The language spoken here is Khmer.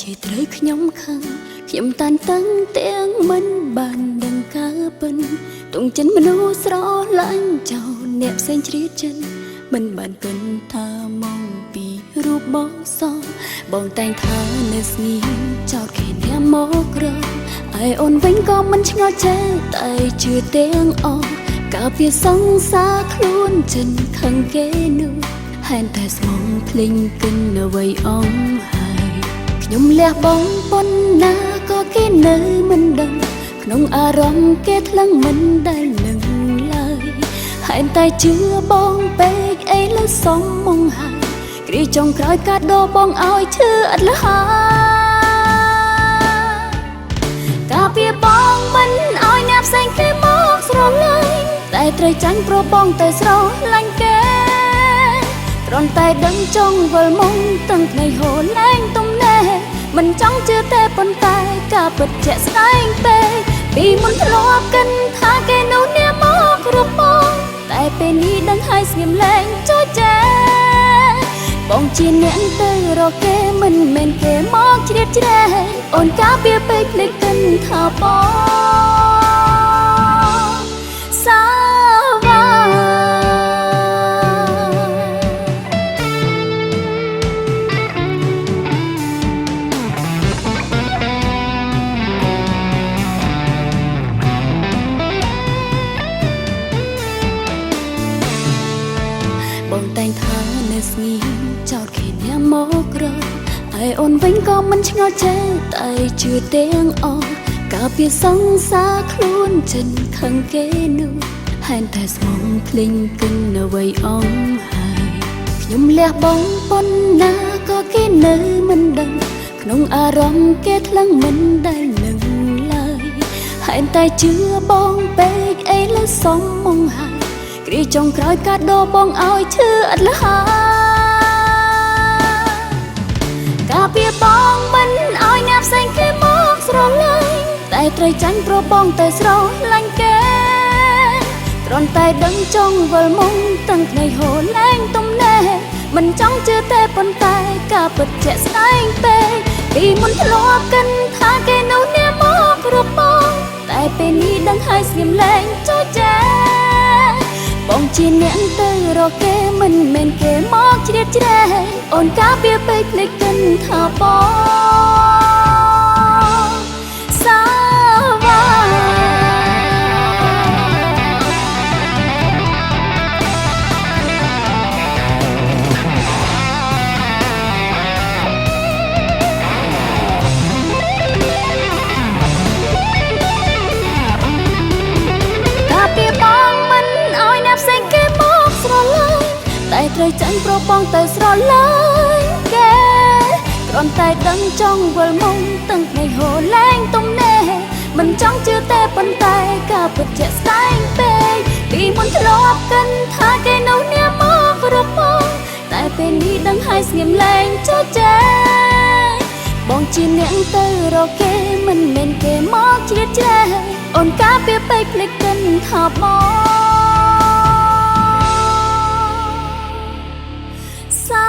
ជាត្រូវខ្ញុំខឹងខ្ញុំតានតឹងទាំងមិនបានដឹងកើពិនទងចិនមនុស្សស្រឡាញ់ចោលអ្នកផ្សេងជ្រៀតចិនមិនបានគិនថាមកពីរូបបងសបងតែងថានៅស្ងៀមចោតគេអ្នកមករកឯអូនវិញក៏មិនឆ្ងល់ចេះតែជឿទាំងអស់កាលពីសង្សារខ្លួនចិនខឹងគេនោះហែនតែស្មងភ្លេងគិននៅវ័យអងហើយខ្ញុំលះបងប៉ុណ្ណាក៏គេនៅមិនដឹងក្នុងអារម្មណ៍គេថ្លឹងមិនដែលនឹងឡើយហែនតែជឿបងពេកអីលើសំមកហើយគ្រាចុងក្រោយកាត់ដោបងឲ្យឈឺអត់លះកាពីបងមិនឲ្យអ្នកផ្សេងគេមកស្រឡាញ់តែត្រូវចាញ់ព្រោះបងទៅស្រឡាញ់គេគ្រាន់តែដឹងចង់វល់មុំទាំងថ្ងៃហូរលែងទំនេរមិនចង់ជឿទេប៉ុន្តែការពិតជាក់ស្ដែងពេកពីមុនធ្លាប់គិនថាគេនោះអ្នកមកគ្រប់បងតែពេលនេះដឹងហើយស្ងៀមលែងចូលចេះបងជាអ្នកទៅរកគេមិនមែនគេមកជ្រៀតជ្រែកអូនការពារពេកភ្លេចគិនថាបងសាវ៉ាបងតែងថានៅស្ងៀមចោតគេអ្នកមករកឯអូនវិញក៏មិនឆ្ងល់ចេះតែជឿទាំងអស់កាលពីសង្សារខ្លួនចិនខឹងគេនោះហែនតែស្មងភ្លេងគិននៅវ័យអងហើយខ្ញុំលះបងប៉ុណ្ណាក៏គេនៅមិនដឹងក្នុងអារម្មណ៍គេថ្លឹងមិនដែលនឹងឡើយហែនតែជឿបងពេកអីលើសំមកហើយគ្រាចុងក្រោយកាត់ដោបងឲ្យឈឺអត់លះកាពីបងមិនឲ្យអ្នកផ្សេងគេមកស្រឡាញ់តែត្រូវចាញ់ព្រោះបងទៅស្រឡាញ់គេគ្រាន់តែដឹងចង់វល់មុំទាំងថ្ងៃហូរលែងទំនេរមិនចង់ជឿទេប៉ុន្តែការពិតជាក់ស្ដែងពេកពីមុនធ្លាប់គិនថាគេនោះអ្នកមកគ្រប់បងតែពេលនេះដឹងហើយស្ងៀមលែងចូលចេះបងជាអ្នកទៅរកគេមិនមែនគេមកជ្រៀតជ្រែកអូនការពារពេកភ្លេចគិនថាបងសាវ៉ាការពារបងមិនឲ្យអ្នកផ្សេងគេមកស្រឡាញ់តែត្រូវចាញ់ព្រោះបងទៅស្រឡាញ់គេគ្រាន់តែដឹងចង់វល់មុំទាំងថ្ងៃហូរលែងទំនេរមិនចង់ជឿទេប៉ុន្តែការពិតជាក់ស្ដែងពេកពីមុនធ្លាប់គិនថាគេនោះអ្នកមកគ្រប់បងតែពេលនេះដឹងហើយស្ងៀមលែងចូលចេះបងជាអ្នកទៅរកគេមិនមែនគេមកជ្រៀតជ្រែកអូនការពារពេកភ្លេចគិនថាបងសា